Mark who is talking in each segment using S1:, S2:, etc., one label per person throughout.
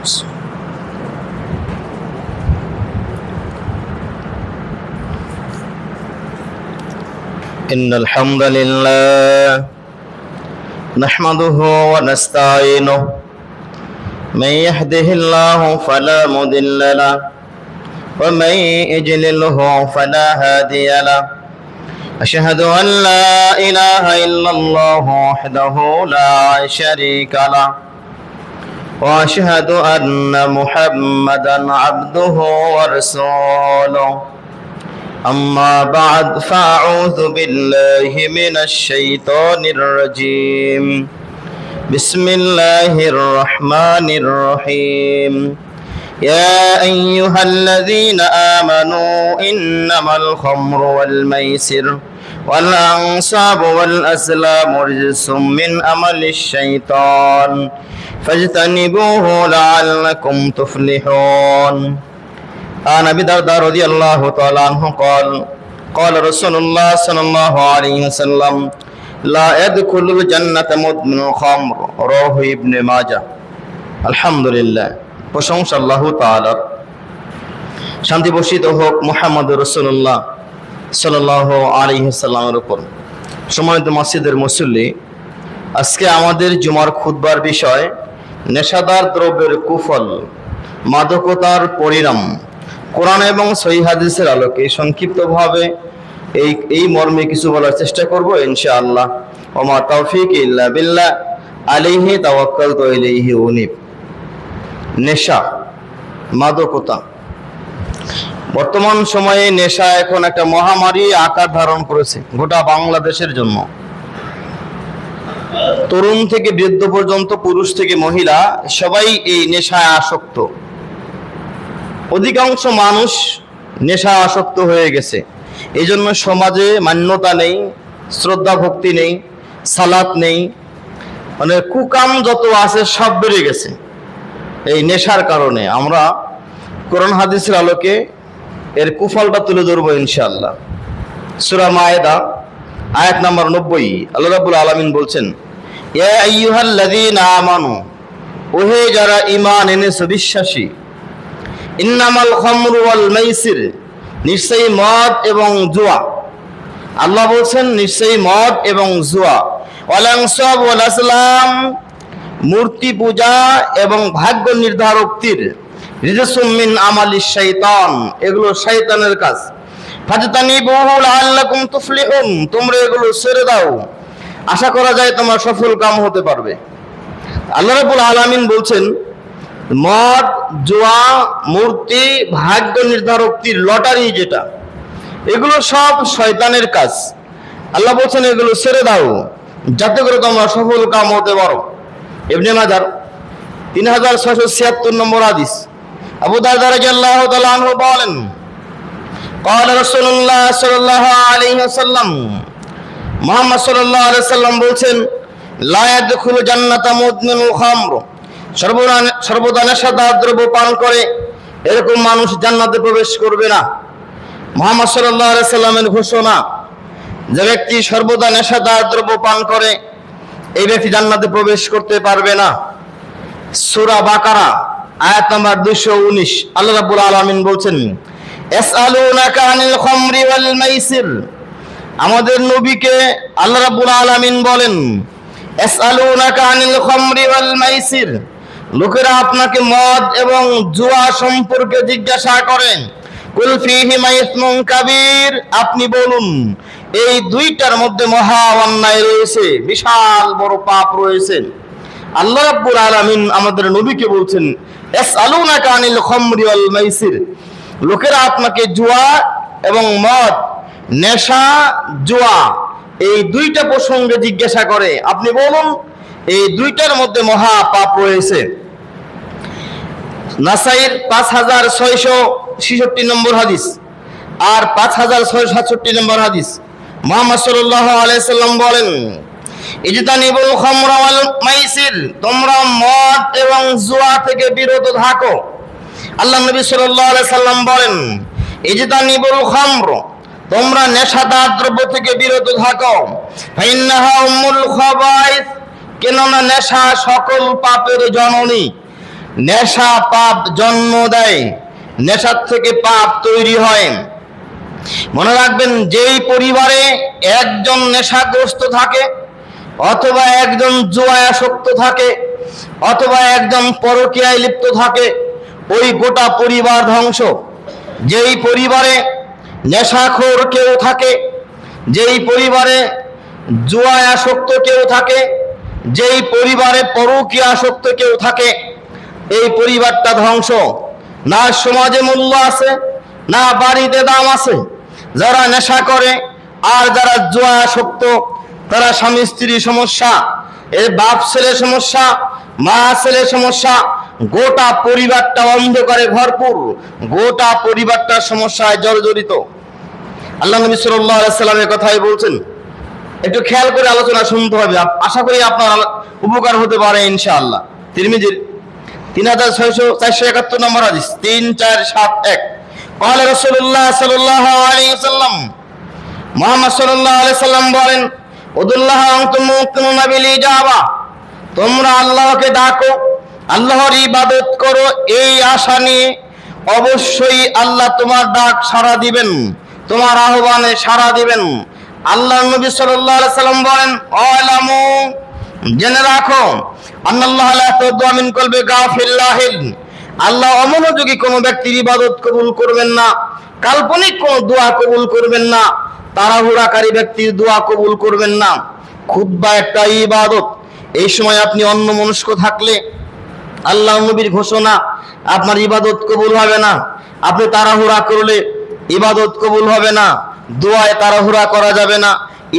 S1: إن الحمد لله نحمده ونستعينه من يهده الله فلا مضل له ومن يضلله فلا هادي له أشهد أن لا إله إلا الله وحده لا شريك له وأشهد أن محمدا عبده ورسوله أما بعد فأعوذ بالله من الشيطان الرجيم بسم الله الرحمن الرحيم يا أيها الذين آمنوا إنما الخمر والميسر والأنصاب والأزلام رجس من عمل الشيطان فاجتنبوه لعلكم تفلحون. عن أبي الدرداء رضي الله تعالى عنه قال قال رسول الله صلى الله عليه وسلم لا يدخل الجنة مدمن الخمر رواه ابن ماجه. আলহামদুলিল্লাহ, প্রশংসা আল্লাহ তাআলার। শান্তি বর্ষিত হোক মুহাম্মদ রাসূলুল্লাহ সাল্লাল্লাহু আলাইহি ওয়াসাল্লামের উপর। সম্মানিত মসজিদের মুসল্লি, আজকে আমাদের জুমার খুতবার বিষয় নেশাদার দ্রব্যের কুফল, মাদকতার পরিণাম। কোরআন এবং সহিহ হাদিসের আলোকে সংক্ষিপ্তভাবে এই মর্মে কিছু বলার চেষ্টা করব ইনশাআল্লাহ। ওমা তাওফীক ইল্লা বিল্লাহ আলাইহি তাওয়াক্কালতু ওয়া ইলাইহি উনীব। নেশা, মাদকতা, বর্তমান সময়ে নেশা এখন একটা মহামারী আকার ধারণ করেছে গোটা বাংলাদেশের জন্য। তরুণ থেকে বৃদ্ধ পর্যন্ত, পুরুষ থেকে মহিলা, সবাই এই নেশায় আসক্ত। অধিকাংশ মানুষ নেশা আসক্ত হয়ে গেছে। এই জন্য সমাজে মান্যতা নেই, শ্রদ্ধা ভক্তি নেই, সালাত নেই, মানে কুকাম যত আছে সব বেড়ে গেছে এই নেশার কারণে। আমরা কোরআন হাদিসের আলোকে এর কুফলটা তুলে ধরবো ইনশাআল্লাহ। সূরা মায়েদা আয়াত নাম্বার 90, আল্লাহ রাব্বুল আলামিন বলছেন, ইয়া আইয়ুহাল্লাযীনা আমানু, ওহে যারা ঈমান এনেছো, বিশ্বাসী, ইন্নামাল খামরু ওয়াল মাইসির, নিশ্চয়ই মদ এবং জুয়া। আল্লাহ বলছেন নিশ্চয়ই মদ এবং জুয়া, ওয়াল আনসাব ওয়াল আসলাম, মূর্তি পূজা এবং ভাগ্য নির্ধারক তীর, রিজসুম মিন আমালিশ শাইতান, এগুলো শয়তানের কাজ। ফাজতানিবুহু লাআল্লাকুম তুফলিহুন, তোমরা এগুলো ছেড়ে দাও, আশা করা যায় তোমরা সফল কাম হতে পারবে। আল্লাহ রাব্বুল আলামিন বলছেন মদ, জুয়া, মূর্তি, ভাগ্য নির্ধারক তীর, লটারি যেটা, এগুলো সব শয়তানের কাজ। আল্লাহ বলছেন এগুলো ছেড়ে দাও যাতে করে তোমরা সফল কাম হতে পারো। ইবনে মাজাহ 3676 নম্বর হাদিস। আবু দারদা রাদিয়াল্লাহু তাআলা আনহু বলেন, قال رسول الله صلى الله عليه وسلم, মুহাম্মদ সাল্লাল্লাহু আলাইহি ওয়াসাল্লাম বলছেন, লা ইয়াদখুলু জান্নাতা মুদমিনুল খামর, সর্বদা নেশাদার দ্রব্য পান করে এরকম মানুষ জান্নাতে প্রবেশ করবে না। মুহাম্মদ সাল্লাল্লাহু আলাইহি ওয়াসাল্লামের ঘোষণা, যে ব্যক্তি সর্বদা নেশাদার দ্রব্য পান করে এই ব্যক্তি জান্নাতে প্রবেশ করতে পারবে না। সূরা বাকারা আয়াত নাম্বার 219, আল্লাহ রাব্বুল আলামিন বলছেন, ইয়াসআলুনাকা আনিল খামরি ওয়াল মাইসির, আমাদের নবীকে আল্লাহ রাব্বুল আলামিন বলেন, ইয়াসআলুনাকা আনিল খামরি ওয়াল মাইসির, লোকেরা আপনাকে মদ এবং জুয়া সম্পর্কে জিজ্ঞাসা করেন। কুল ফীহিমা ইসমুন কাবীর, আপনি বলুন এই দুইটার মধ্যে মহা অন্যায় রয়েছে, বিশাল বড় পাপ রয়েছে। আল্লাহ রাব্বুল আলামিন আমাদের নবীকে বলছেন, ইয়াসআলুনাকা আনিল খামরি ওয়াল মাইসির, লোকেরা আপনাকে জুয়া এবং মদ, নেশা, জুয়া, এই দুইটা প্রসঙ্গে জিজ্ঞাসা করে, আপনি বলুন এই দুইটার মধ্যে মহা পাপ রয়েছে। নাসাইর 5666 নম্বর হাদিস আর 5667 নম্বর হাদিস। মুহাম্মদ সাল্লাল্লাহু আলাইহি সাল্লাম বলেন, ইজতানিবুল খামরা ওয়াল মাইসির, তোমরা মদ এবং জুয়া থেকে বিরত থাকো। আল্লাহ নবী সাল্লাল্লাহু আলাইহি সাল্লাম বলেন, ইজতানিবুল খামর, তোমরা নেশাদার দ্রব্য থেকে বিরত থাকো। ফাইন্নাহা উম্মুল খাবাইস, কেননা নেশা সকল পাপের জননী। নেশা পাপ জন্ম দেয়, নেশার থেকে পাপ তৈরি হয়। মনে রাখবেন, যেই পরিবারে একজন নেশাগ্রস্ত থাকে, অথবা একজন জুয়ায় আসক্ত থাকে, অথবা একজন পরকীয়ায় লিপ্ত থাকে, ওই গোটা পরিবার ধ্বংস। যেই পরিবারে নেশাখোর কেউ থাকে, যেই পরিবারে জুয়ায় আসক্ত কেউ থাকে, যেই পরিবারে পরকীয়া আসক্ত কেউ থাকে, এই পরিবারটা ধ্বংস। না সমাজে মূল্য আছে, না বাড়িতে দাম আছে। যারা নেশা করে আর যারা জুয়া আসক্ত, তারা স্বামী স্ত্রীর সমস্যা, এর বাপ ছেলে সমস্যা, মা ছেলে সমস্যা, গোটা পরিবারটা অন্ধকারে ভরপুর, গোটা পরিবারটা সমস্যায় জর্জরিত। আল্লাহ নবী সাল্লাল্লাহু আলাইহি সাল্লামের কথাই বলছেন। একটু খেয়াল করে আলোচনা শুনতে হবে, আশা করি আপনার উপকার হতে পারে ইনশাআল্লাহ। তিরমিজির 3671 নম্বর হাদিস, 3471। قال رسول الله صلى الله عليه وسلم, মুহাম্মদ সাল্লাল্লাহু আলাইহি সাল্লাম বলেন, উদুল্লাহ আনতুম মুকিনুনা বিল ইজাবা, তোমরা আল্লাহকে ডাকো, আল্লাহর ইবাদত করো এই আশা নিয়ে, অবশ্যই আল্লাহ তোমার ডাক সাড়া দিবেন, তোমার আহ্বানে সাড়া দিবেন। আল্লাহ নবী সাল্লাল্লাহু আলাইহি সাল্লাম বলেন, আলামু, জেনে রাখো, আল্লাহ লা ইয়ারদু মিন কলবি গাফিল্লাহিন, আল্লাহ অমনোযোগী কোন ব্যক্তির ইবাদত কবুল করবেন না, কাল্পনিক কোন দোয়া কবুল করবেন না, তাড়াহুড়াকারী ব্যক্তির দোয়া কবুল করবেন না। খুতবা একটা ইবাদত। এই সময় আপনি অন্যমনস্ক থাকলে আল্লাহ নবীর ঘোষণা, আপনার ইবাদত কবুল হবে না। আপনি তাড়াহুড়া করলে ইবাদত কবুল হবে না, দোয়ায় তাড়াহুড়া করা যাবে না,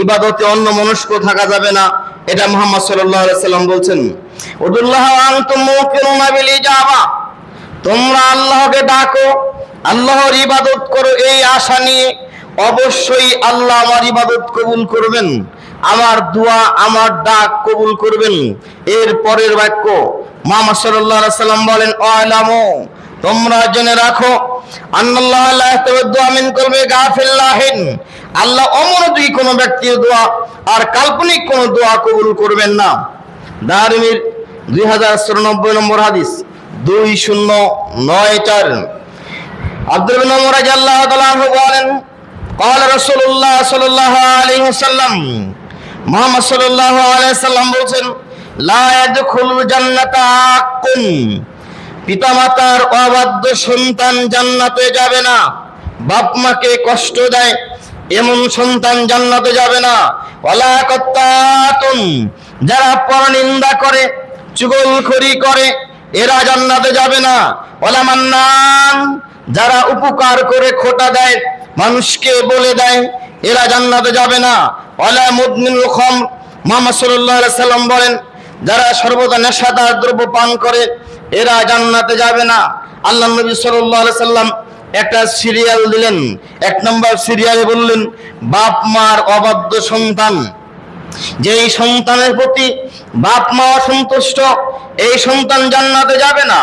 S1: ইবাদতে অন্যমনস্ক থাকা যাবে না। এটা মুহাম্মদ সাল্লাল্লাহু আলাইহি সাল্লাম বলছেন। উদুল্লাহ আনতুম মুকিনুনা বিল ইজাবা, তোমরা আল্লাহকে ডাকো, আল্লাহর ইবাদত করো এই আশা নিয়ে, অবশ্যই আল্লাহ আমার ইবাদত কবুল করবেন, আমার দোয়া, আমার ডাক কবুল করবেন। এর পরের বাক্য মুহাম্মদ সাল্লাল্লাহু আলাইহি সাল্লাম বলেন, আলামু, তোমরা জেনে রাখো, আল্লাহ লা ইয়ারদু মিন কলবি গাফিল্লাহিন, আল্লাহ অমনোযোগী কোন ব্যক্তির দোয়া আর কাল্পনিক কোন দোয়া কবুল করবেন না। দারমির 2094 নম্বর হাদিস, 2094। আব্দুল বিন ওমর রাদিয়াল্লাহু তাআলা আনহু বলেন, قال رسول الله صلى الله عليه وسلم, মুহাম্মদ সাল্লাল্লাহু আলাইহি সাল্লাম বলেন, লা ইয়াদখুলুল জান্নাতা আকুন, পিতামাতার অবাধ্য সন্তান জান্নাতে যাবে না, বাপ মাকে কষ্ট দেয় এমন সন্তান জান্নাতে যাবে না। ওয়ালা কাত্তাতুন, যারা পরনিন্দা করে, চুগলখড়ি করে, এরা জান্নাতে যাবে না। ওয়ালা মান্নান, যারা উপকার করে খোটা দেয়, মানুষকে বলে দেয়, এরা জান্নাতে যাবে না। ওয়ালা মুদমিনুল খামর, মুহাম্মদ সাল্লাল্লাহু আলাইহি সাল্লাম বলেন, যারা সর্বদা নেশাদার দ্রব্য পান করে, এরা জান্নাতে যাবে না। আল্লাহ নবী সাল্লাল্লাহু আলাইহি সাল্লাম একটা সিরিয়াল দিলেন। 1 নম্বর সিরিয়ালে বললেন, বাপ মার অবাধ্য সন্তান, যেই সন্তানের প্রতি বাপ মা অসন্তুষ্ট, এই সন্তান জান্নাতে যাবে না।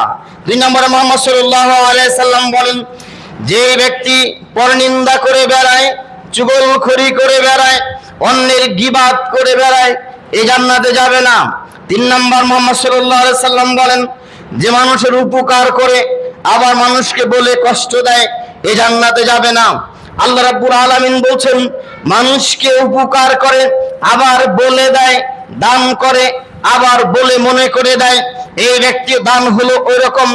S1: 2 নম্বরে মুহাম্মদ সাল্লাল্লাহু আলাইহি সাল্লাম বলেন, যে ব্যক্তি পরনিন্দা করে বেড়ায়, চুগলখড়ি করে বেড়ায়, অন্যের গীবাত করে বেড়ায়, এই জান্নাতে যাবে না। 3 নম্বর মুহাম্মদ সাল্লাল্লাহু আলাইহি সাল্লাম বলেন, যে মানুষের উপকার করে আবার মানুষকে বলে কষ্ট দেয়, এই জান্নাতে যাবে না। আল্লাহ রাব্বুল আলামিন বলছেন, মানুষকে উপকার করে আবার বলে দেয়, দান করে আবার বলে মনে করে দেয়, এই ব্যক্তির দান হলো ওইরকম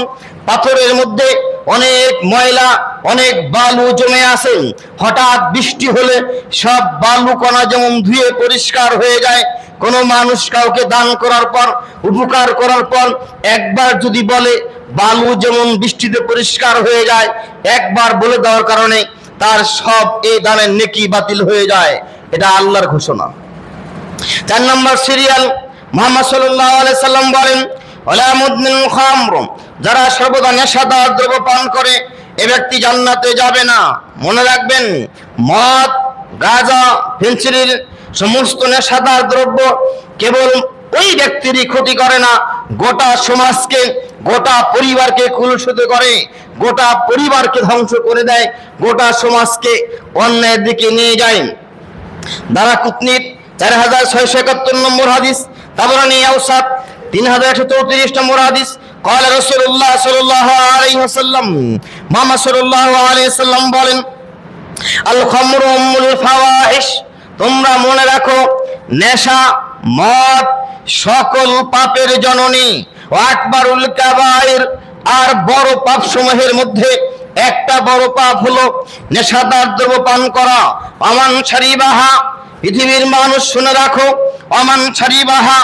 S1: পাথরের মধ্যে অনেক ময়লা, অনেক বালু জমে আছে, হঠাৎ বৃষ্টি হলে সব বালু কণা যেমন ধুয়ে পরিষ্কার হয়ে যায়, কোন মানুষ কাউকে দান করার পর, উপকার করার পর একবার যদি বলে, বালু যেমন বৃষ্টিতে পরিষ্কার হয়ে যায়, একবার বলে দেওয়ার কারণে তার সব এই দানের নেকি বাতিল হয়ে যায়। এটা আল্লাহর ঘোষণা। 4 নম্বর সিরিয়াল, মুহাম্মদ সাল্লাল্লাহু আলাইহি সাল্লাম বলেন, ওয়ালা মুদমিনুল খামর, যারা সর্বদা নেশাদার দ্রব্য পান করে, এ ব্যক্তি জান্নাতে যাবে না। মনে রাখবেন, মদ, গাঁজা, ফেন্সিডিল, সমস্ত নেশাদার দ্রব্য কেবল ওই ব্যক্তিরই ক্ষতি করে না, গোটা সমাজকে, গোটা পরিবারকে কলুষিত করে, গোটা পরিবারকে ধ্বংস করে দেয়, গোটা সমাজকে অন্যায়ের দিকে নিয়ে যায়। দারাকুতনির 4671 নম্বর হাদিস, তাবরানী আওসাত 3134 নম্বর হাদিস, قال رسول الله صلى الله عليه وسلم মুহাম্মদ সাল্লাল্লাহু আলাইহি ওয়াসাল্লাম বলেন, আল খামরু উম্মুল ফাওয়াহিশ, তোমরা মনে রাখো নেশা মদ সকল পাপের জননী, ও আকবারুল কাবায়ের, আর বড় পাপ সমূহের মধ্যে একটা বড় পাপ হলো নেশাদার দ্রব্য পান করা। আমান শারিবাহা, পৃথিবীর মানুষ শুনে রাখো, আমান শারিবাহা,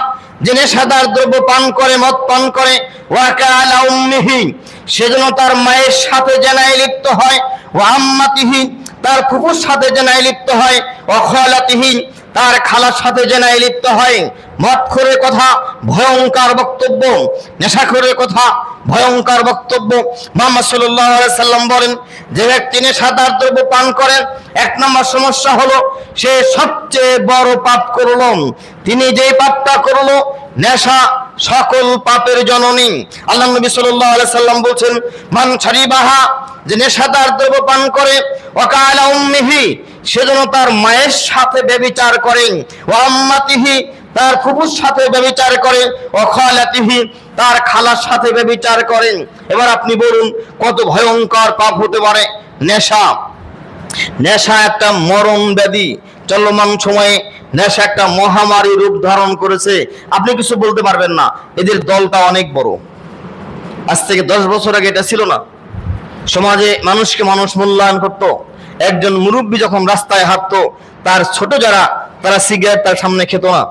S1: যে নেশাদার দ্রব্য পান করে, মদ পান করে, ওয়াকালা উম্মিহি, সেজন্য তার মায়ের সাথে জেনায় লিপ্ত হয়, ও আম্মাতিহি, তার ফুফুর সাথে জেনায় লিপ্ত হয়, ও খালাতিহি, তার খালার সাথে জেনায় লিপ্ত হয়। মদখোরের কথা ভয়ঙ্কর বক্তব্য, নেশাখোরের কথা ভয়ঙ্কর বক্তব্য। মুহাম্মদ সাল্লাল্লাহু আলাইহি সাল্লাম বলেন, যে ব্যক্তি নেশাদার দ্রব্য পান করেন, এক নম্বর সমস্যা হলো সে সবচেয়ে বড় পাপ করলো। তিনি যে পাপটা করলো, নেশা সকল পাপের জননী। আল্লাহ নবী সাল্লাল্লাহু আলাইহি সাল্লাম বলছেন, মান শারিবাহা, যে নেশাদার দ্রব্য পান করে, ওয়াকালা উম্মিহি, সেজন্য তার মায়ের সাথে ব্যভিচার করে, ও আম্মাতিহি, তার ফুফুর সাথে ব্যভিচার করে, ও খালাতিহি, তার খালার সাথে ব্যভিচার করেন। এবার আপনি বলুন কত ভয়ঙ্কর পাপ হতে পারে নেশা। নেশা একটা মরণ ব্যাধি, চলমান সময়ে নেশা একটা মহামারী রূপ ধারণ করেছে। আপনি কিছু বলতে পারবেন না, এদের দলটা অনেক বড়। আজ থেকে 10 বছর আগে এটা ছিল না। সমাজে মানুষকে মানুষ মূল্যায়ন করত। একজন মুরব্বী যখন রাস্তায় হাঁটতো, তার ছোট যারা, তারা সিগারেট তার সামনে খেত না,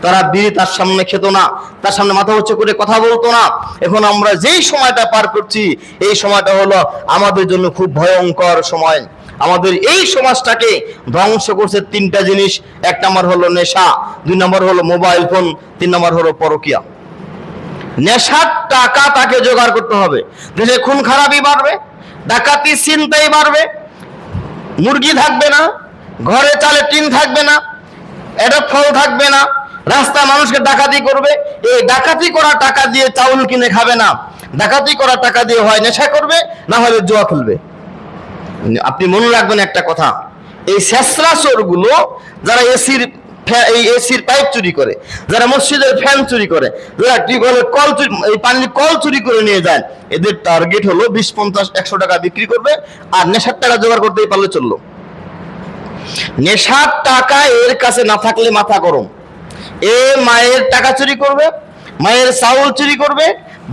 S1: তারা বিড়ি তার সামনে খেত না, তার সামনে মাথা উঁচু করে কথা বলতো না। এখন আমরা যেই সময়টা পার করছি, এই সময়টা হলো আমাদের জন্য খুব ভয়ঙ্কর সময়। আমাদের এই সমাজটাকে ধ্বংস করছে 3টা জিনিস। 1 নম্বর হলো নেশা, 2 নম্বর হলো মোবাইল ফোন, 3 নম্বর হলো পরকিয়া। নেশার টাকা তাকে জোগাড় করতে হবে। দেশে খুন খারাপই বাড়বে, ডাকাতি ছিনতাই বাড়বে, মুরগি থাকবে না, ঘরে চালে টিন থাকবে না, এটা ফল থাকবে না, রাস্তা মানুষকে ডাকাতি করবে। এই ডাকাতি করা টাকা দিয়ে চাউল কিনে খাবে না, ডাকাতি করা টাকা দিয়ে হয় নেশা করবে, না হলে জুয়া খেলবে। আপনি মনে রাখবেন একটা কথা, এই শেষরা চোরগুলো যারা এসির পাইপ চুরি করে, যারা মসজিদের ফ্যান চুরি করে, যারা টিউবওয়েলের কল চুরি, এই পানির কল চুরি করে নিয়ে যায়, এদের টার্গেট হলো 20, 50, 100 টাকা বিক্রি করবে, আর নেশার টাকা জোগাড় করতেই পারলে চললো। নেশার টাকা এর কাছে না থাকলে মাথা গরম। এ মায়ের টাকা চুরি করবে, মায়ের চাউল চুরি করবে,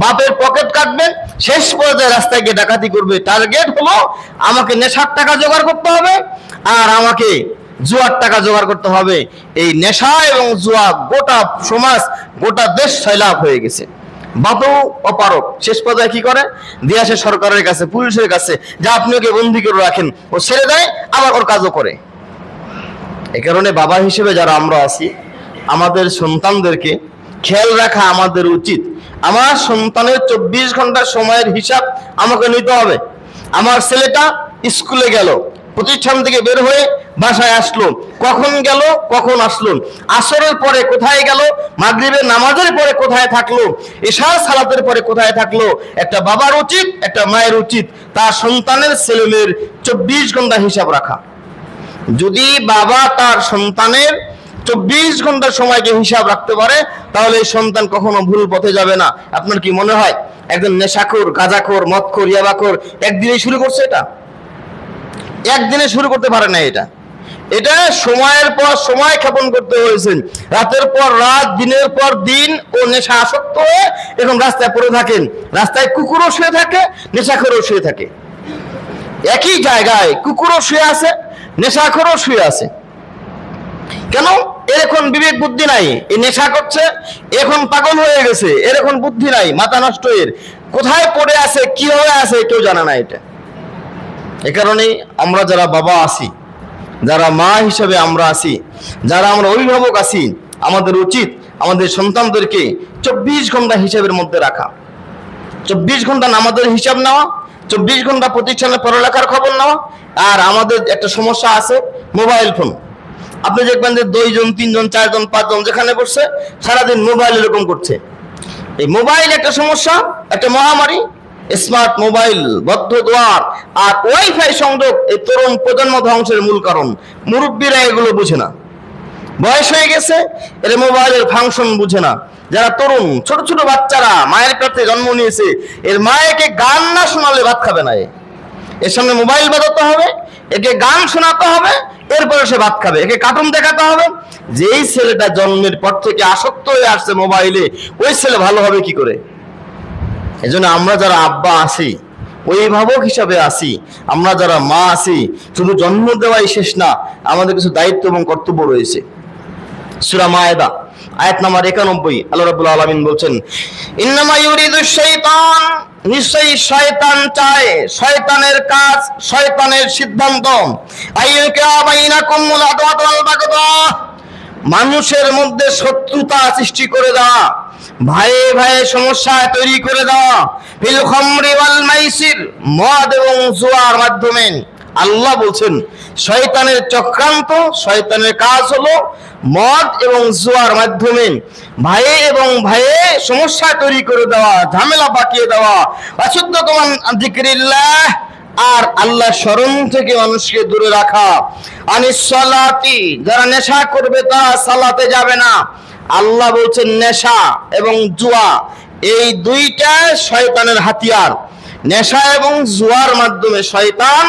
S1: বাপের পকেট কাটবে, শেষ পর্যায়ে রাস্তায় গিয়ে ডাকাতি করবে। টার্গেট হলো আমাকে নেশার টাকা জোগাড় করতে হবে, আর আমাকে জুয়ার টাকা জোগাড় করতে হবে। এই নেশা এবং জুয়া গোটা সমাজ, গোটা দেশ সয়লাভ হয়ে গেছে। বাপও অপারক, শেষ পর্যায়ে কি করে, দিয়ে আসে সরকারের কাছে, পুলিশের কাছে, যা আপনি ওকে বন্দি করে রাখেন, ও ছেড়ে দেয়, আবার ওর কাজও করে। এই কারণে বাবা হিসেবে যারা আমরা আছি, আমাদের সন্তানদেরকে খেয়াল রাখা আমাদের উচিত। আমার সন্তানের 24 ঘন্টার সময়ের হিসাব আমাকে নিতে হবে। আমার ছেলেটা স্কুলে গেল, প্রতিষ্ঠান থেকে বের হয়ে বাসায় আসলো, কখন গেল, কখন আসলো, আসরের পরে কোথায় গেল, মাগরিবের নামাজের পরে কোথায় থাকলো, ইশার সালাতের পরে কোথায় থাকলো। একটা বাবার উচিত, একটা মায়ের উচিত তার সন্তানের ছেলেমেয়ের 24 ঘন্টা হিসাব রাখা। যদি বাবা তার সন্তানের 24 ঘন্টার সময়কে হিসাব রাখতে পারে, তাহলে এই সন্তান কখনো ভুল পথে যাবে না। আপনার কি মনে হয় একজন নেশাখোর, গাঁজাখোর, মদখোর, ইয়াবাখোর একদিনে শুরু করছে? এটা একদিনে শুরু করতে পারে না। এটা সময়ের পর সময় ক্ষেপণ করতে হয়েছে। রাতের পর রাত, দিনের পর দিন ও নেশা আসক্ত হয়ে এখন রাস্তায় পড়ে থাকেন। রাস্তায় কুকুরও শুয়ে থাকে, নেশাখোরও শুয়ে থাকে। একই জায়গায় কুকুরও শুয়ে আছে, নেশাখোরও শুয়ে আছে। কেন? এর এখন বিবেক বুদ্ধি নাই। এই নেশা করছে, এখন পাগল হয়ে গেছে, এর এখন বুদ্ধি নাই, মাথা নষ্ট। এর কোথায় পড়ে আছে, কি হয়ে আছে, কেউ জানে না। এটা এ কারণেই আমরা যারা বাবা আছি, যারা মা হিসেবে আমরা আছি, যারা আমরা অভিভাবক আছি, আমাদের উচিত আমাদের সন্তানদেরকে 24 ঘন্টা হিসাবের মধ্যে রাখা। 24 ঘন্টা নামাজের হিসাব নেওয়া, 24 ঘন্টা প্রতিষ্ঠানে পড়ালেখার খবর নেওয়া। আর আমাদের একটা সমস্যা আছে, মোবাইল ফোন। আপনি দেখবেন যে 2 জন, 3 জন, 4 জন, 5 জন যেখানে বসছে, সারাদিন মোবাইল এরকম করছে। এই মোবাইল একটা সমস্যা, একটা মহামারী। স্মার্ট মোবাইল, বদ্ধ দ্বার আর ওয়াইফাই সংযোগ এই তরুণ প্রজন্ম ধ্বংসের মূল কারণ। মুরব্বীরা এগুলো বুঝে না। বয়স হয়ে গেছে, এর মোবাইলের ফাংশন বুঝে না। যারা তরুণ, ছোট ছোট বাচ্চারা মায়ের পেটে জন্ম নিয়েছে, এর মায়েকে গান না শোনালে ভাত খাবে না। এর সামনে মোবাইল বাজাতে হবে, একে গান শোনাতে হবে, এরপরে সে ভাত খাবে। একে কার্টুন দেখাতে হবে। যেই ছেলেটা জন্মের পর থেকে আসক্ত হয়ে আসছে মোবাইলে, ওই ছেলে ভালো হবে কি করে? এজন্য আমরা যারা আব্বা আছি, অভিভাবক হিসাবে আছি, আমরা যারা মা আছি, শুধু জন্ম দেওয়াই শেষ না, আমাদের কিছু দায়িত্ব এবং কর্তব্য রয়েছে। সূরা মায়েদা আয়াত নাম্বার 91 আল্লাহ রাব্বুল আলামিন বলছেন, ইন্নামা ইউরিদুশ শাইতান, নিশ্চয়ই শয়তান চায়, শয়তানের কাজ, শয়তানের সিদ্ধান্ত, আইয়ুকা বাইনাকুমুল আদাওয়াত ওয়াল বাগদা, মানুষের মধ্যে শত্রুতা সৃষ্টি করে দেওয়া, ভাইয়ে ভাইয়ে সমস্যা তৈরি করে দেওয়া, ফিল খামরি ওয়াল মাইসির, মদ এবং জুয়ার মাধ্যমে। আল্লাহ বলছেন শয়তানের চক্রান্ত, শয়তানের কাজ হলো মদ এবং জুয়ার মাধ্যমে ভাইয়ে এবং ভাইয়ে সমস্যা তৈরি করে দেওয়া, ঝামেলা পাকিয়ে দেওয়া। অশুদ্ধতম যিকরিল্লাহ, আর আল্লাহ স্মরণ থেকে মানুষকে দূরে রাখা। আনিস সালাতি, যারা নেশা করবে তারা সালাতে যাবে না। আল্লাহ বলছেন নেশা এবং জুয়া এই দুইটা শয়তানের হাতিয়ার। নেশা এবং জুয়ার মাধ্যমে শয়তান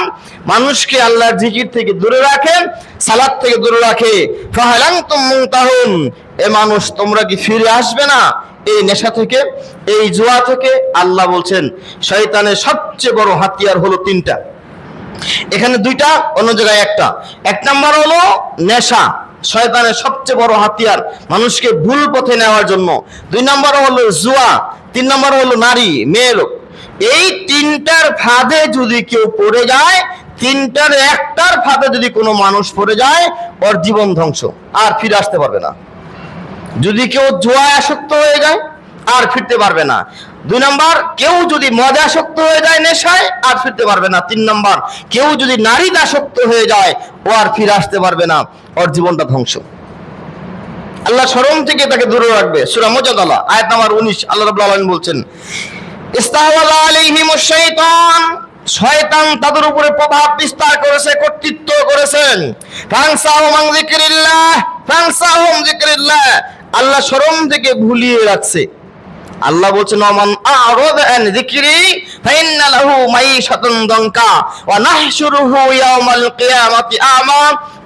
S1: মানুষকে আল্লাহর জিকির থেকে দূরে রাখে, সালাত থেকে দূরে রাখে। ফাহাল আনতুম মুনতাহুন, এ মানুষ তোমরা কি ফিরে আসবে না এই নেশা থেকে, এই জুয়া থেকে? আল্লাহ বলছেন শয়তানের সবচেয়ে বড় হাতিয়ার হলো তিনটা, এখানে দুইটা, অন্য জায়গায় একটা। এক নাম্বার হলো নেশা, শয়তানের সবচেয়ে বড় হাতিয়ার মানুষকে ভুল পথে নেওয়ার জন্য। দুই নাম্বার হলো জুয়া, তিন নাম্বার হলো নারী, মেয়ে লোক। এই তিনটার ফাঁদে যদি কেউ পড়ে যায়, তিনটার একটার ফাঁদে যদি কোনো মানুষ পড়ে যায়, ওর জীবন ধ্বংস, আর ফিরে আসতে পারবে না। যদি কেউ জুয়ায় আসক্ত হয়ে যায়, আর ফিরতে পারবে না। দুই নাম্বার, কেউ যদি মদে আসক্ত হয়ে যায়, নেশায়, আর ফিরতে পারবে না। তিন নাম্বার, কেউ যদি নারীতে আসক্ত হয়ে যায়, ও আর ফিরে আসতে পারবে না, ওর জীবনটা ধ্বংস। আল্লাহ শরম থেকে তাকে দূরে রাখবে। সূরা মুজাদালা আয়াত নাম্বার 19 আল্লাহ রাব্বুল আলামিন বলছেন, ইস্তাহওয়াযা আলাইহিমুশ শাইতান, শয়তান তাদের উপরে প্রভাব বিস্তার করেছে, কর্তৃত্ব করেছেন। ফানসাহুম আন যিকরিল্লাহ, ফানসাহুম যিকরিল্লাহ, আল্লাহ শরম থেকে ভুলিয়ে রাখছে। আল্লাহ বলছেন ওমান আ'রাদা আন যিকরি ফাইন্না লাহু মাইশাতান দানকা ওয়া নাহশুরুহু ইয়াওমাল কিয়ামাতি আমা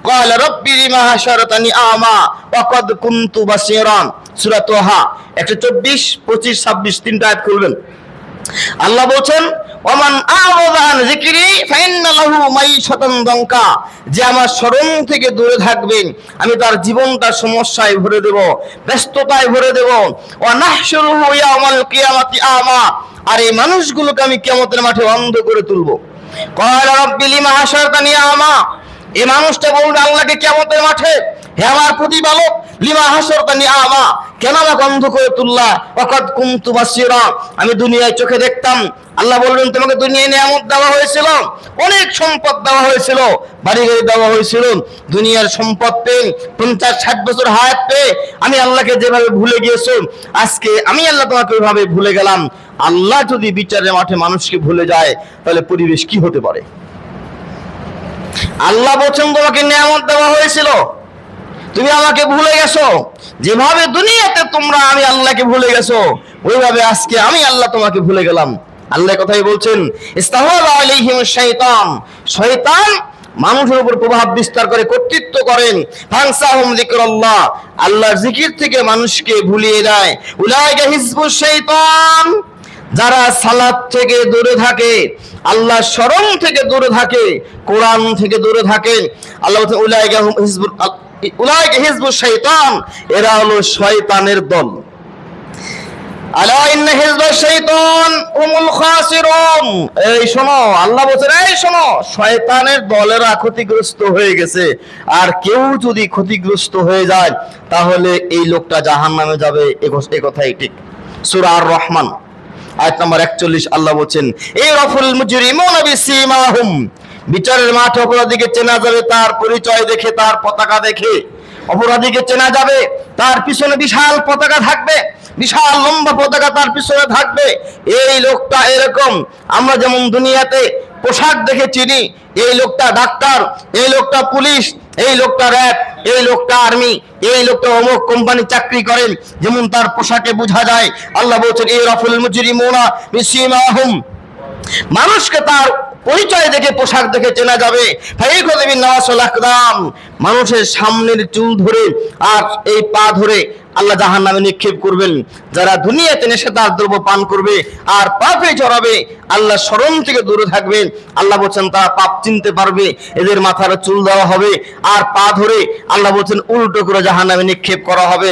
S1: ক্বালা রাব্বি লিমা হাশারতানি আমা ওয়া ক্বাদ কুনতু বাসীরা। সূরা তাহা 124, 25, 26 তিনটা আয়াত খুলবেন। আল্লাহ বলছেন ওমান আ'রাদা আন যিকরি ফাইন্না লাহু মাইশাতান দানকা, যে আমার স্মরণ থেকে দূরে থাকবেন আমি তার জীবনটা সমস্যায় ভরে দেব, ব্যস্ততায় ভরে দেব। ওয়া নাহশুরুহু ইয়াওমাল কিয়ামাতি আমা, আর এই মানুষগুলোকে আমি কিয়ামতের মাঠে অন্ধ করে তুলব। ক্বালা রাব্বি লিমা হাশারতানি আমা, এই মানুষটা বলবে আল্লাহকে কিয়ামতের মাঠে, হে আমার প্রতিপালক, লিমা হাশারতানি আমা, কেন আমাকে অন্ধ করে তুললা? ওয়া ক্বাদ কুনতু বাসীরা, আমি দুনিয়ায় চোখে দেখতাম। আল্লাহ বলবেন তোমাকে দুনিয়ায় নিয়ামত দেওয়া হয়েছিল, অনেক সম্পদ দেওয়া হয়েছিল, বাড়ি গাড়ি দেওয়া হয়েছিল। দুনিয়ার সম্পদ পেয়ে 50-60 বছর হায়াত পেয়ে আমি আল্লাহকে যেভাবে ভুলে গিয়েছো, আজকে আমি আল্লাহ তোমাকে ওইভাবে ভুলে গেলাম। আল্লাহ যদি বিচারের মাঠে মানুষকে ভুলে যায়, তাহলে পরিবেশ কি হতে পারে? আল্লাহ বলছেন তোমাকে নিয়ামত দেওয়া হয়েছিল, তুমি আমাকে ভুলে গেছো। যেভাবে দুনিয়াতে তোমরা আমি আল্লাহকে ভুলে গেছো, ওইভাবে আজকে আমি আল্লাহ তোমাকে ভুলে গেলাম। আল্লাহ কথাই বলছেন ইস্তাহওয়াযা আলাইহিমুশ শাইতান, শয়তান মানুষের উপর প্রভাব বিস্তার করে, কর্তৃত্ব করেন। ফানসাহুম যিকরাল্লাহ, আল্লাহর জিকির থেকে মানুষকে ভুলিয়ে দেয়। উলাইকা হিজবুশ শাইতান, যারা সালাত থেকে দূরে থাকে, আল্লাহর স্মরণ থেকে দূরে থাকে, কোরআন থেকে দূরে থাকে, আল্লাহ বলেন উলাইকা হিজবুশ শাইতান, এরা হলো শয়তানের দল। আলা ইন্না হিজবাশ শাইতান হুমুল খাসিরুন, এই শোনো, আল্লাহ বলেন এই শোনো, শয়তানের দলেরা ক্ষতিগ্রস্ত হয়ে গেছে। আর কেউ যদি ক্ষতিগ্রস্ত হয়ে যায়, তাহলে এই লোকটা জাহান্নামে যাবে, এই কথাই ঠিক। সূরা আর রহমান আয়াত নাম্বার 41 আল্লাহ বলেন ইরাফুল মুজরিমুনা বিসীমাহুম, বিচারের মাঠে অপরাধীকে চেনা যাবে তার পরিচয় দেখে, তার পতাকা দেখে। অপরাধীকে চেনা যাবে, তার পিছনে বিশাল পতাকা থাকবে, বিশাল লম্বা পতাকা তার পিছনে থাকবে। এই লোকটা এরকম, আমরা যেমন দুনিয়াতে পোশাক দেখে চিনি, এই লোকটা ডাক্তার, এই লোকটা পুলিশ, এই লোকটা র‍্যাব, এই লোকটা আর্মি, এই লোকটা অমুক কোম্পানি চাকরি করেন, যেমন তার পোশাকে বোঝা যায়। আল্লাহ বলছেন ইরাফুল মুজরিমুনা বিসিমাহুম, মানুষকে তার পরিচয় দেখে, পোশাক দেখে চেনা যাবে। মানুষের সামনের চুল ধরে আর এই পা ধরে আল্লাহ জাহান্নামে নিক্ষেপ করবেন। যারা দুনিয়াতে নেশাদার দ্রব্য পান করবে আর পাপে জড়াবে, আল্লাহ স্মরণ থেকে দূরে থাকবে, আল্লাহ বলছেন তারা পাপ চিনতে পারবে, এদের মাথার চুল দেওয়া হবে আর পা ধরে আল্লাহ বলছেন উল্টো করে জাহান্নামে নিক্ষেপ করা হবে।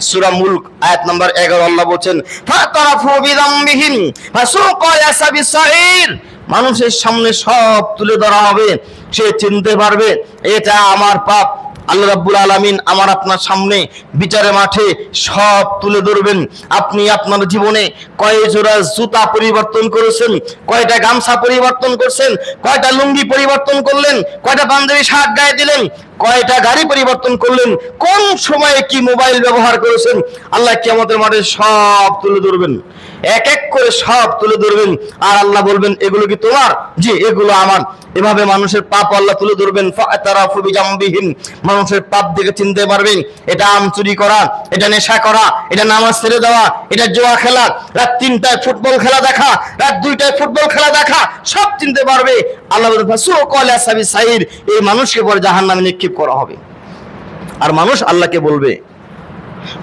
S1: সূরা মুলক আয়াত নাম্বার 11 আল্লাহ বলছেন ফাতারাফু বিযামবিহিম ফাসুকা ইয়াসাবিস সাঈর, মানুষের সামনে সব তুলে ধরা হবে, সে চিনতে পারবে এটা আমার পাপ। আল্লাহ রাব্বুল আলামিন আমার আপনার সামনে বিচারের মাঠে সব তুলে ধরবেন। আপনি আপনার জীবনে কয় জোড়া জুতা পরিবর্তন করেছেন, কয়টা গামছা পরিবর্তন করছেন, কয়টা লুঙ্গি পরিবর্তন করলেন, কয়টা পাঞ্জাবি শার্ট গায়ে দিলেন, কয়টা গাড়ি পরিবর্তন করলেন, কোন সময়ে কি মোবাইল ব্যবহার করেছেন, আল্লাহ কিয়ামতের মাঠে সব তুলে ধরবেন, এক এক করে সব তুলে ধরবেন। আর আল্লাহ বলবেন এগুলো কি তোমার? জি, এগুলো আমার। এভাবে মানুষের পাপ আল্লাহ তুলে ধরবেন। ফাতারাফু বিজামবিহিম, মানুষের পাপ দেখে চিনতে পারবেন এটা আম চুরি করা, এটা নেশা করা, এটা নামাজ ছেড়ে দেওয়া, এটা জুয়া খেলা, রাত 3টায় ফুটবল খেলা দেখা, রাত 2টায় ফুটবল খেলা দেখা, সব চিনতে পারবে। আল্লাহ বলেন ফাসুকা ইয়াসাবিস সাঈর, এই মানুষকে পরে জাহান্নামে নিক্ষেপ করা হবে। আর মানুষ আল্লাহকে বলবে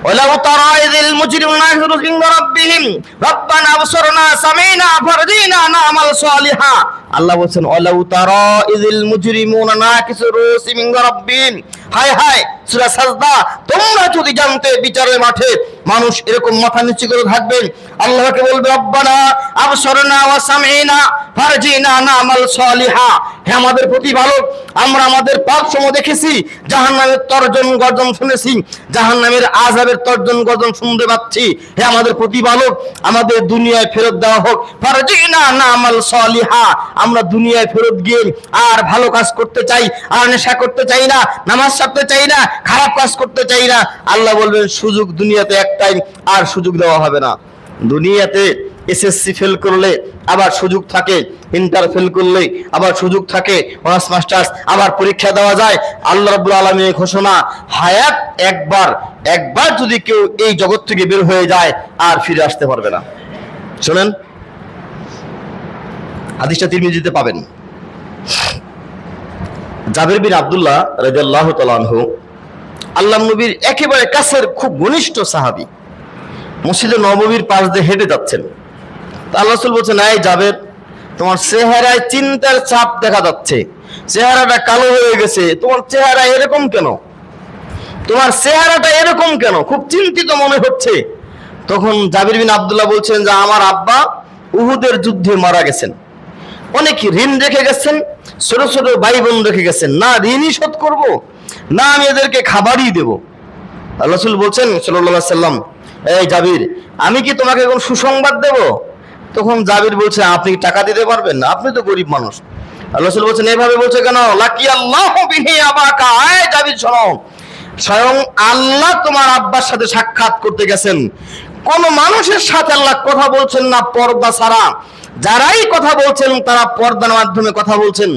S1: ওয়ালাউ তারা ইযিল মুজরিমুনা ইয়াখরুজু মিন রাব্বিহিম রাব্বানা আবসারনা সামিনা ফারজিনা না'মাল সালিহা। আল্লাহ বলেন ওয়ালাউ তারা ইযিল মুজরিমুনা নাকিসু রুসি মিন রাব্বিহিম, হায় হায় সূরা সাজদা, তোমরা যদি জানতে বিচারের মাঠে মানুষ এরকম মাথা নিচু করে থাকবেন, আল্লাহকে বলবে রব্বানা আবসারনা ওয়া সামিনা ফারজিনা না'মাল সালিহা, হে আমাদের প্রতিপালক, আমরা আমাদের পাপ সমূহ দেখেছি, জাহান্নামের তর্জন গর্জন শুনেছি, জাহান্নামের আযাবের তর্জন গর্জন শুনতে পাচ্ছি, হে আমাদের প্রতিপালক, আমাদের দুনিয়ায় ফেরত দেওয়া হোক, ফারজিনা না'মাল সালিহা, আমরা দুনিয়ায় ফেরত গিয়ে আর ভালো কাজ করতে চাই, আর নেশা করতে চাই না, নামাজ ছাড়তে চাই না, খারাপ কাজ করতে চাই না। আল্লাহ বলবেন সুযোগ দুনিয়াতে একটাই, আর সুযোগ দেওয়া হবে না। দুনিয়াতে এসএসসি ফেল করলে আবার সুযোগ থাকে, ইন্টার ফেল করলে আবার সুযোগ থাকে, অনার্স মাস্টার্স আবার পরীক্ষা দেওয়া যায়। আল্লাহ রাব্বুল আলামিনের ঘোষণা, হায়াত একবার যদি কেউ এই জগৎ থেকে বের হয়ে যায় আর ফিরে আসতে পারবে না। শুনেন, হাদিসটা তিরমিজিতে পাবেন। জাবির বিন আব্দুল্লাহ রাদিয়াল্লাহু তাআলা আনহু, আল্লাহর নবীর একেবারে কাছের খুব ঘনিষ্ঠ সাহাবী, মসজিদে নববীর পাশ দিয়ে হেঁটে যাচ্ছেন। আল্লাহ রাসূল বলছেন, এই জাবের, তোমার চেহারায় চিন্তার ছাপ দেখা যাচ্ছে, চেহারাটা কালো হয়ে গেছে, তোমার চেহারা এরকম কেন, তোমার চেহারাটা এরকম কেন, খুব চিন্তিত মনে হচ্ছে। তখন জাবির বিন আব্দুল্লাহ বলছেন যে আমার আব্বা উহুদের যুদ্ধে মারা গেছেন, অনেক ঋণ রেখে গেছেন, ছোট ছোট ভাই বোন রেখে গেছেন, না ঋণই শোধ করব, না আমি এদেরকে খাবারই দেব। আল্লাহ রাসূল বলছেন সাল্লাল্লাহু আলাইহি সাল্লাম, এই জাবির, আমি কি তোমাকে কোন সুসংবাদ দেব? তখন জাবির বলছে, আপনি টাকা দিতে পারবেন না, আপনি তো গরিব মানুষ। আল্লাহ রাসূল বলছেন, এইভাবে বলছে কেন? লাকি আল্লাহু বিহি আবাকা, এই জাবির শোনো, স্বয়ং আল্লাহ তোমার আব্বার সাথে সাক্ষাৎ করতে গেছেন। কোন মানুষের সাথে আল্লাহ কথা বলছেন না পর্দা ছাড়া, যারাই কথা বলছেন তারা পর্দার মাধ্যমে কথা বলছেন।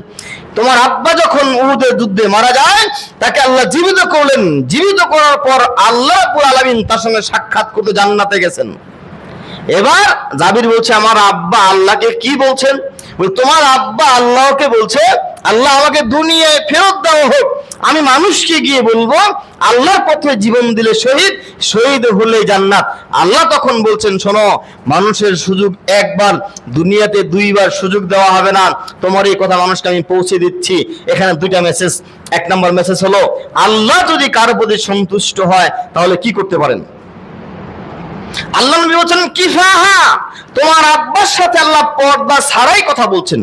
S1: তোমার আব্বা যখন উহুদের যুদ্ধে মারা যায়, তাকে আল্লাহ জীবিত করলেন, জীবিত করার পর আল্লাহ রাব্বুল আলামিন তার সঙ্গে সাক্ষাৎ করতে জান্নাতে গেছেন। এবার জাবির বলছে, আমার আব্বা আল্লাহকে কি বলছেন? তোমার আব্বা আল্লাহকে বলছে, আল্লাহ আমাকে দুনিয়ায় ফেরত দেওয়া হোক, আমি মানুষকে গিয়ে বলবো আল্লাহর পথে জীবন দিলে শহীদ, শহীদ হলে জান্নাত। আল্লাহ তখন বলছেন, শোনো, মানুষের সুযোগ একবার, দুনিয়াতে দুইবার সুযোগ দেওয়া হবে না। তোমার এই কথা মানুষকে আমি পৌঁছে দিচ্ছি। এখানে দুইটা মেসেজ। এক নম্বর মেসেজ হলো, আল্লাহ যদি কারো প্রতি সন্তুষ্ট হয় তাহলে কি করতে পারেন? আল্লাহ নবী বলেন কিফাহা, তোমার আব্বার সাথে আল্লাহ পর্দা ছাড়াই কথা বলছেন,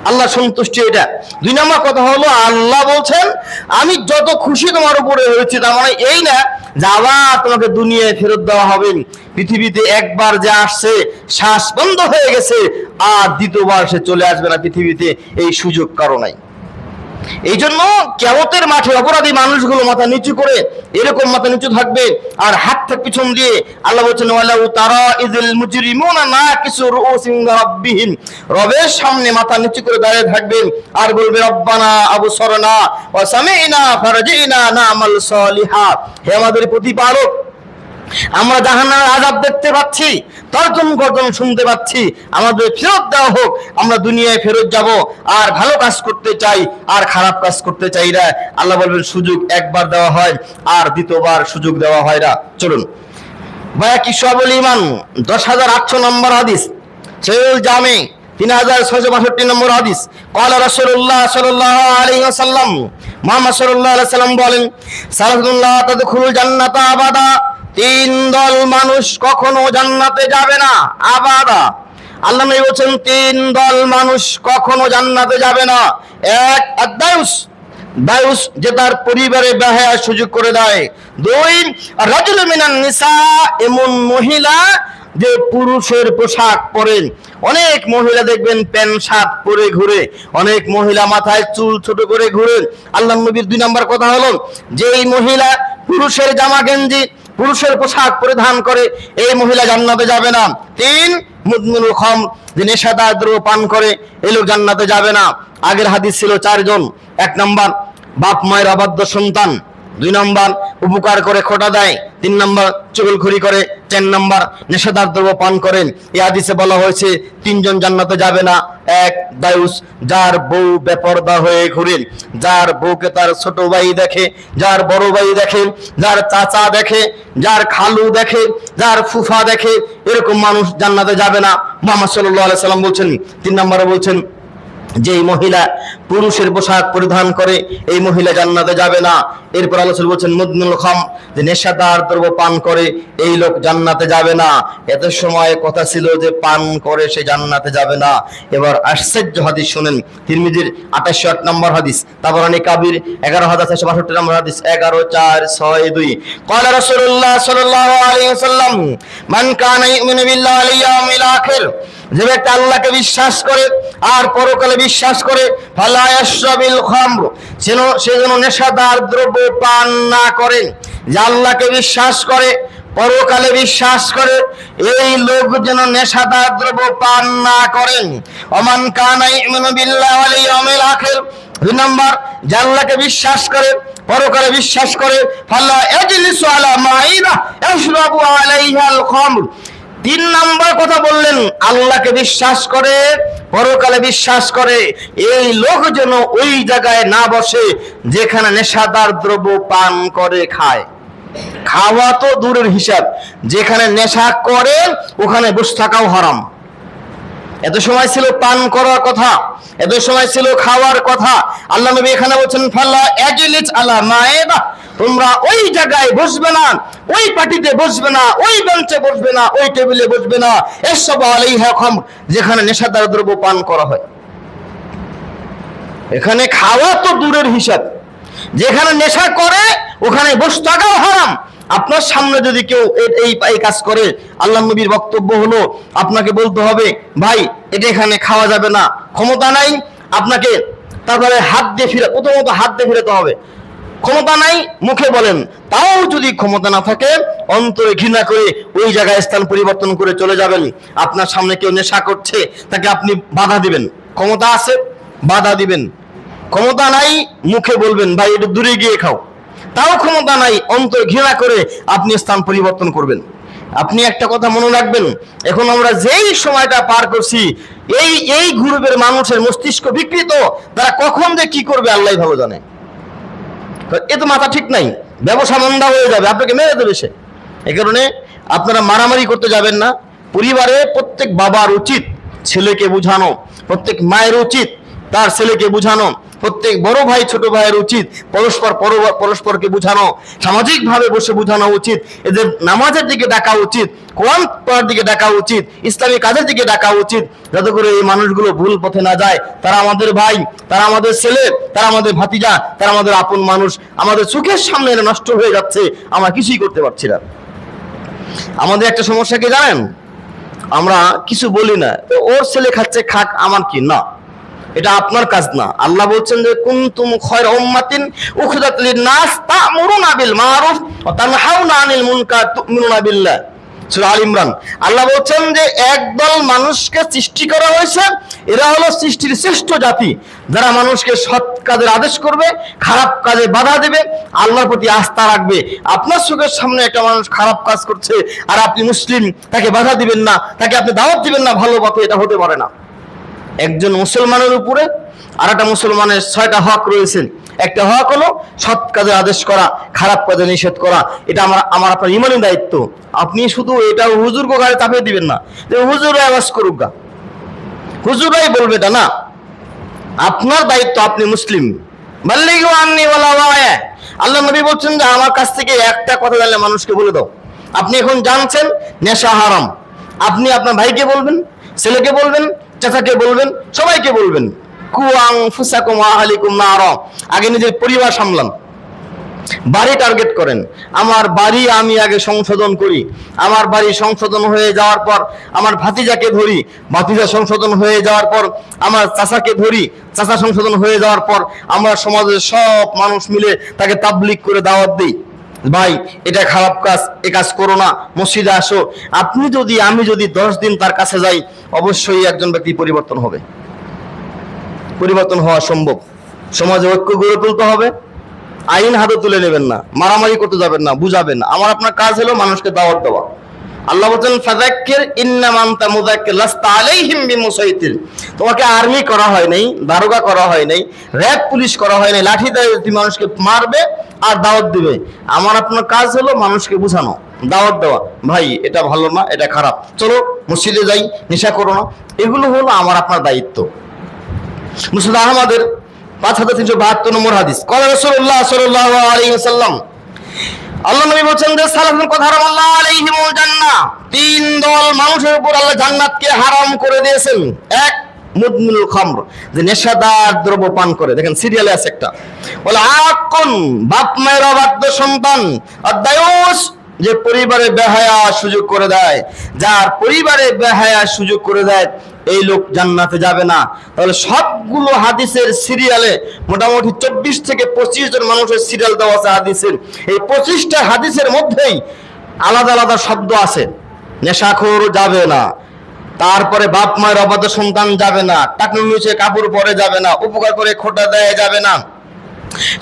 S1: আল্লাহ সন্তুষ্টি এটা। দুই নম্বর কথা হলো, আল্লাহ বলছেন আমি যত খুশি তোমার উপরে হয়েছে, তার মানে এই না যে আবার তোমাকে দুনিয়ায় ফেরত দেওয়া হবে। পৃথিবীতে একবার যে আসছে, শ্বাস বন্ধ হয়ে গেছে, আর দ্বিতীয়বার সে চলে আসবে না পৃথিবীতে, এই সুযোগ কারো নাই। এই জন্য কিয়ামতের মাঠে অপরাধী মানুষগুলো মাথা নিচু করে এরকম মাথা নিচু থাকবে, আর হাত থাক পিছন দিয়ে। আল্লাহ বলছেন ওয়ালাউ তারা ইযিল মুজরিমুনা নাকিসু রুউসিহিম রাব্বিহিম, রবের সামনে মাথা নিচু করে দাঁড়িয়ে থাকবেন আর বলবে রব্বানা আবসারনা ওয়া সামি'না ফারজি'না না'মাল সালিহা, হে আমাদের প্রতিপালক, আমরা জাহান্নামের আযাব দেখতে পাচ্ছি, তর্জন গর্জন শুনতে পাচ্ছি, আমাদের ফেরত দেওয়া হোক, আমরা দুনিয়ায় ফেরত যাব, আর ভালো কাজ করতে চাই আর খারাপ কাজ করতে চাই না। আল্লাহ বলবেন সুযোগ একবার দেওয়া হয় আর দ্বিতীয়বার সুযোগ দেওয়া হয় না। চলুন বায়াকি শুআবুল ঈমান 10800 নম্বর হাদিস, সহিহুল জামি 3662 নম্বর হাদিস। ক্বালা রাসূলুল্লাহ সাল্লাল্লাহু আলাইহি ওয়াসাল্লাম, মুহাম্মদ সাল্লাল্লাহু আলাইহি ওয়াসাল্লাম বলেন, সালাতুল্লাহ তাদখুলুল জান্নাতা আবাদা, 3 দল মানুষ কখনো জান্নাতে যাবে না আবাদা। আল্লাহ নবী বলেন 3 দল মানুষ কখনো জান্নাতে যাবে না। এক, আদ-দায়ুস, দায়ুস যে তার পরিবারে বেহায়ার সুযোগ করে দেয়। 2, রাজুলু মিনান নিসা, এমন মহিলা যে পুরুষের পোশাক পরেন। অনেক মহিলা দেখবেন প্যান্ট শার্ট পরে ঘুরে, অনেক মহিলা মাথায় চুল ছোট করে ঘুরে। আল্লাহ নবীর 2 নম্বর কথা হলো, যেই মহিলা পুরুষের জামা গেঞ্জি পুরুষের পোশাক পরিধান করে এই মহিলা জান্নাতে যাবে না। 3, মুদমিনুল খামর, যে নেশাদার দ্রব্য পান করে এই লোক জান্নাতে যাবে না। আগের হাদিস ছিল 4 জন। 1 নম্বর বাপ মায়ের অবাধ্য সন্তান, 2 নম্বর উপকার করে খোটা দেয়, 3 নম্বর চুগলখড়ি করে, 4 নম্বর নেশাদার দ্রব্য পান করেন। এই হাদিসে বলা হয়েছে 3 জন জান্নাতে যাবে না। 1, দায়ুস, যার বউ বেপরদা হয়ে ঘুরে, যার বউকে তার ছোট ভাই দেখে, যার বড় ভাই দেখে, যার চাচা দেখে, যার খালু দেখে, যার ফুফা দেখে, এরকম মানুষ জান্নাতে যাবে না। মুহাম্মদ সাল্লাল্লাহু আলাইহি সাল্লাম বলছেন, 3 নম্বরে বলছেন, যেই মহিলা পুরুষের পোশাক পরিধান করে এই মহিলা জান্নাতে যাবে না। এরপর আল্লাহ রাসূল বলছেন মুদমিনুল খামর, যে নেশাদার দ্রব্য পান করে এই লোক জান্নাতে যাবে না। এত সময় কথা ছিল যে পান করে সে জান্নাতে যাবে না। এবার আশ্চর্য হাদিস শুনেন, তিরমিজির 2808 নম্বর হাদিস, তাবরানী কাবির 11462 নম্বর হাদিস, 11462। ক্বালা রাসূলুল্লাহ সাল্লাল্লাহু আলাইহি ওয়াসাল্লাম, মান কানা ইউমিনু বিল্লাহি ওয়াল ইয়াউমিল আখির, যে ব্যক্তি আল্লাহকে বিশ্বাস করে আর পরকালে বিশ্বাস করে, ফালা ইয়াশরাবিল খামর, সে যেন নেশাদার দ্রব্য পান না করে। যে আল্লাহকে বিশ্বাস করে পরকালে বিশ্বাস করে এই লোক যেন নেশাদার দ্রব্য পান না করেন। ওমান কানা ইউমিনু বিল্লাহি ওয়াল ইয়াউমিল আখির, 2 নম্বর যে আল্লাহকে বিশ্বাস করে পরকালে বিশ্বাস করে, ফালা ইয়াজলিসু আলা মাইদা ইয়াশরাবু আলাইহাল খামর। 3 নম্বর কথা বললেন, আল্লাহকে বিশ্বাস করে পরকালে বিশ্বাস করে এই লোক যেন ওই জায়গায় না বসে যেখানে নেশাদার দ্রব্য পান করে খায়। খাওয়া তো দূরের হিসাব, যেখানে নেশা করে ওখানে বসে থাকাও হারাম। এত সময় ছিল পান করার কথা, এত সময় ছিল খাওয়ার কথা। আল্লাহ নবী এখানে বলছেন ফালা ইয়াজলিস আলা মাইদা, তোমরা ওই জায়গায় বসবে না, ওই পার্টিতে বসবে না, ওই বেঞ্চে বসবে না, ওই টেবিলে বসবে না, এসব আলাইহা খামর, যেখানে নেশাদার দ্রব্য পান করা হয়। এখানে খাওয়া তো দূরের হিসাব, যেখানে নেশা করে ওখানে বসে থাকাও হারাম। আপনার সামনে যদি কেউ এই কাজ করে, আল্লাহ নবীর বক্তব্য হলো আপনাকে বলতে হবে ভাই এটা এখানে খাওয়া যাবে না। ক্ষমতা নাই আপনাকে, তারপরে হাত দিয়ে ফিরে, প্রথমত হাত দিয়ে ফিরাতে হবে। ক্ষমতা নাই মুখে বলেন, তাও যদি ক্ষমতা না থাকে অন্তরে ঘৃণা করে ওই জায়গায় স্থান পরিবর্তন করে চলে যাবেন। আপনার সামনে কেউ নেশা করছে, তাকে আপনি বাধা দিবেন। ক্ষমতা আছে, বাধা দিবেন। ক্ষমতা নাই মুখে বলবেন ভাই একটু দূরে গিয়ে খাও, তাও ক্ষমতা নাই, অন্তর ঘৃণা করে আপনি স্থান পরিবর্তন করবেন। আপনি একটা কথা মনে রাখবেন, এখন আমরা যেই সময়টা পার করছি এই গ্রুপের মানুষের মস্তিষ্ক বিকৃত, তারা কখন যে কি করবে আল্লাহ ভালো জানে। এ তো মাথা ঠিক নাই, ব্যবসা মন্দা হয়ে যাবে, আপনাকে মেরে দেবে সে। এই কারণে আপনারা মারামারি করতে যাবেন না। পরিবারে প্রত্যেক বাবার উচিত ছেলেকে বুঝানো, প্রত্যেক মায়ের উচিত তার ছেলেকে বুঝানো, প্রত্যেক বড় ভাই ছোট ভাইয়ের উচিত পরস্পরকে বুঝানো, সামাজিক ভাবে বসে বুঝানো উচিত, এদের নামাজের দিকে ডাকা উচিত, কোরআন পড়ার দিকে ডাকা উচিত, ইসলামী কাজের দিকে ডাকা উচিত, যাতে করে এই মানুষগুলো ভুল পথে না যায়। তারা আমাদের ভাই, তারা আমাদের ছেলে, তারা আমাদের ভাতিজা, তারা আমাদের আপন মানুষ। আমাদের চোখের সামনে এরা নষ্ট হয়ে যাচ্ছে, আমরা কিছুই করতে পারছি না। আমাদের একটা সমস্যা কি জানেন, আমরা কিছু বলি না, ওর ছেলে খাচ্ছে খাক, আমার কি না। এটা আপনার কাজ না। আল্লাহ বলছেন যে কুনতুম খায়রা উম্মাতিন উখরিজাত লিন-নাস তা'মুরুনা বিল মারুফ ওয়া তানহাউনা আনিল মুনকার তু'মিনুনা বিল্লাহ। সূরা আল ইমরান। আল্লাহ বলছেন যে একদল মানুষকে সৃষ্টি করা হয়েছে, এরা হলো সৃষ্টির শ্রেষ্ঠ জাতি, যারা মানুষকে সৎ কাজের আদেশ করবে, খারাপ কাজে বাধা দেবে, আল্লাহর প্রতি আস্থা রাখবে। আপনার চোখের সামনে একটা মানুষ খারাপ কাজ করছে আর আপনি মুসলিম, তাকে বাধা দিবেন না, তাকে আপনি দাওয়াত দিবেন না ভালো পথে, এটা হতে পারে না। একজন মুসলমানের উপরে আর একটা মুসলমানের 6টা হক রয়েছে। একটা হক হলো সৎ কাজের আদেশ করা, খারাপ কাজে নিষেধ করা। এটা আমার আপনার ইমানি দায়িত্ব। আপনি শুধু এটা হুজুরকে গায়ে চাপিয়ে দিবেন না যে হুজুরাই আওয়াজ করুক গা, হুজুরাই বলবে, এটা না। আপনার দায়িত্ব, আপনি মুসলিম। বাল্লিগু আন্নি ওয়ালাউ আয়া। আল্লাহ নবী বলছেন যে আমার কাছ থেকে একটা কথা জানলে মানুষকে বলে দাও। আপনি এখন জানছেন নেশা হারাম, আপনি আপনার ভাইকে বলবেন, ছেলেকে বলবেন, চাচাকে বলবেন, সবাইকে বলবেন। কু আনফুসাকুম ওয়া আহলিকুম নারা। আগে নিজের পরিবার সামলান, বাড়ি টার্গেট করেন। আমার বাড়ি আমি আগে সংশোধন করি, আমার বাড়ি সংশোধন হয়ে যাওয়ার পর আমার ভাতিজাকে ধরি, ভাতিজা সংশোধন হয়ে যাওয়ার পর আমার চাচাকে ধরি, চাচা সংশোধন হয়ে যাওয়ার পর আমরা সমাজের সব মানুষ মিলে তাকে তাবলীগ করে দাওয়াত দিই, ভাই এটা খারাপ কাজ, এ কাজ করো না, মসজিদে আসো। আমি যদি 10 দিন তার কাছে যাই, অবশ্যই একজন ব্যক্তি পরিবর্তন হবে, পরিবর্তন হওয়া সম্ভব। সমাজে ঐক্য গড়ে তুলতে হবে। আইন হাতে তুলে নেবেন না, মারামারি করতে যাবেন না, বুঝাবেন না। আমার আপনার কাজ হলো মানুষকে দাওয়াত দেওয়া। আল্লাহ বলেন ফাযাক্কির ইন্নামা আনতা মুযাক্কির লাস্তা আলাইহিম বিমুসাইতির। তোমাকে আর্মি করা হয় নাই, দারোগা করা হয় নাই, র‍্যাব পুলিশ করা হয় নাই, লাঠি দিয়ে তুমি মানুষকে মারবে আর দাওয়াত দিবে। আমার আপনার কাজ হলো মানুষকে বোঝানো, দাওয়াত দেওয়া, ভাই এটা ভালো না, এটা খারাপ, চলো মসজিদে যাই, নেশা করো না। এগুলো হলো আমার আপনার দায়িত্ব। মুসনাদ আহমদের 5372 নম্বর হাদিস। ক্বালা রাসূলুল্লাহ সাল্লাল্লাহু আলাইহি ওয়াসাল্লাম, আল্লাহ নবী বলেন যে সালাতুন কদ হারামাল্লাহু আলাইহিমুল জান্নাহ। 3 দল মানুষের উপর আল্লাহ জান্নাতকে হারাম করে দিয়েছেন। এক, মুদমিনুল খামর, যে নেশাদার দ্রব্য পান করে। দেখেন সিরিয়ালে আছে একটা। বলে আকুন, বাপ মায়ের অবাধ্য সন্তান। আদায়ুস, যে পরিবারে বেহায়া সুযোগ করে দেয়। যার পরিবারে বেহায়া সুযোগ করে দেয় এই লোক জান্নাতে যাবে না। তাহলে সবগুলো হাদিসের সিরিয়ালে মোটামুটি 24 থেকে 25 জন মানুষের সিরিয়াল দেওয়া আছে হাদিসের। এই 25টা হাদিসের মধ্যেই আলাদা আলাদা শব্দ আছে। নেশাখোর যাবে না, তারপরে বাপ মায়ের অবাধ্য সন্তান যাবে না, টাকনুর নিচে কাপড় পরে যাবে না, উপকার করে খোটা দেয় যাবে না,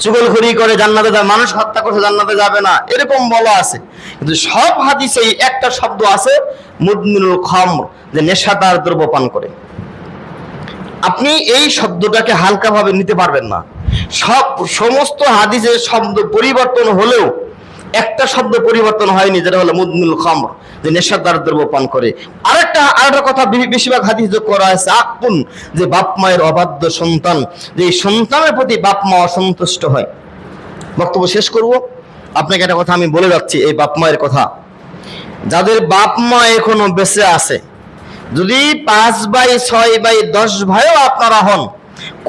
S1: চুগলখড়ি করে জান্নাতে যায়, মানুষ হত্যা করে জান্নাতে যাবে না, এরকম বলা আছে। কিন্তু সব হাদিসেই একটা শব্দ আছে, মুদমিনুল খামর, যে নেশাদার দ্রব্য পান করে। আপনি এই শব্দটাকে হালকাভাবে নিতে পারবেন না। সমস্ত হাদিসের শব্দ পরিবর্তন হলেও একটা শব্দ পরিবর্তন হয়নি, যেটা হলো মুদমিনুল খামর, যে নেশাদার দ্রব্য পান করে। আরেকটা কথা বেশিরভাগ হাদিস যোগ করা হয়েছে, আকুন, যে বাপ মায়ের অবাধ্য সন্তান, যে সন্তানের প্রতি বাপ মা অসন্তুষ্ট হয়। বক্তব্য শেষ করব, আপনাকে একটা কথা আমি বলে যাচ্ছি, এই বাপ মায়ের কথা। যাদের বাপ মা এখনো বেঁচে আছে, যদি 5 ভাই 6 ভাই 10 ভাইও আপনারা হন,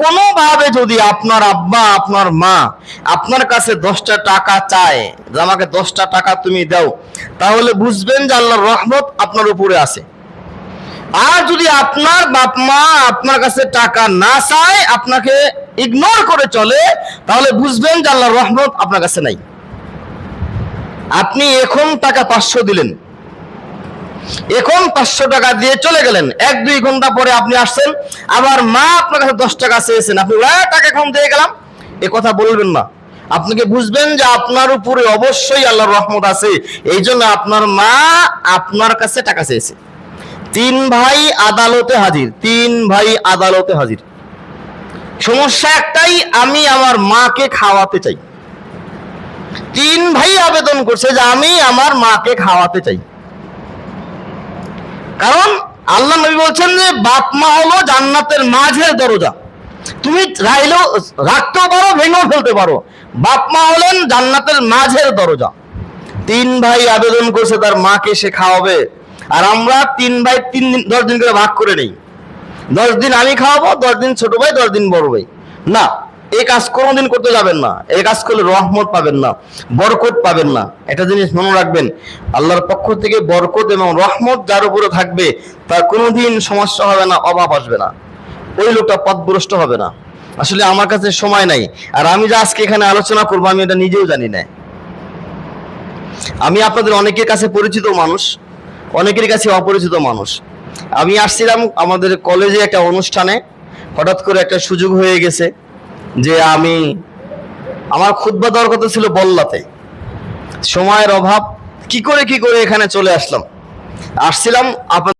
S1: কোনোভাবে যদি আপনার আব্বা আপনার মা আপনার কাছে 10টা টাকা চায় যে আমাকে 10টা টাকা তুমি দাও, তাহলে বুঝবেন যে আল্লাহর রহমত আপনার উপরে আছে। আর যদি আপনার বাপ মা আপনার কাছে টাকা না চায়, আপনাকে ইগনোর করে চলে, তাহলে বুঝবেন যে আল্লাহর রহমত আপনার কাছে নাই। আপনি এখন টাকা 500 দিলেন, এখন 500 টাকা দিয়ে চলে গেলেন, 1-2 ঘন্টা পরে আপনি আসছেন, আবার মা আপনার কাছে 10 টাকা চেয়েছেন, আপনি টাকা এখন দিয়ে গেলাম, এ কথা বলবেন না। আপনাকে বুঝবেন যে আপনার উপরে অবশ্যই আল্লাহর রহমত আছে, এই জন্য আপনার মা আপনার কাছে টাকা চেয়েছে। 3 ভাই আদালতে হাজির, 3 ভাই আদালতে হাজির। সমস্যা একটাই, আমি আমার মাকে খাওয়াতে চাই। 3 ভাই আবেদন করছে যে আমি আমার মাকে খাওয়াতে চাই। কারণ আল্লাহ নবী বলছেন যে বাপ মা হলো জান্নাতের মাঝের দরজা। তুমি চাইলেও রাখতেও পারো, ভেঙেও ফেলতে পারো। বাপ মা হলেন জান্নাতের মাঝের দরজা। 3 ভাই আবেদন করছে তার মাকে সে খাওয়াবে, আর আমরা 3 ভাই 10 দিন করে ভাগ করে নেই। 10 দিন আমি খাওয়াবো, 10 দিন ছোট ভাই, 10 দিন বড় ভাই। না, এই কাজ কোনোদিন করতে যাবেন না। এই কাজ করলে রহমত পাবেন না, বরকত পাবেন না। একটা জিনিস মনে রাখবেন, আল্লাহর পক্ষ থেকে বরকত এবং রহমত যার উপরে থাকবে তার কোনোদিন সমস্যা হবে না, অভাব আসবে না। ওই লোকটা পথভ্রষ্ট হবে না। আসলে আমার কাছে সময় নাই, আর আমি যে আজকে এখানে আলোচনা করবো আমি এটা নিজেও জানি না। আমি আপনাদের অনেকের কাছে পরিচিত মানুষ, অনেকের কাছে অপরিচিত মানুষ। আমি আসছিলাম আমাদের কলেজে একটা অনুষ্ঠানে, হঠাৎ করে একটা সুযোগ হয়ে গেছে যে আমার খুতবা দেওয়ার কথা ছিল বল্লাতে, সময়ের অভাব কি করে এখানে চলে আসছিলাম আপনার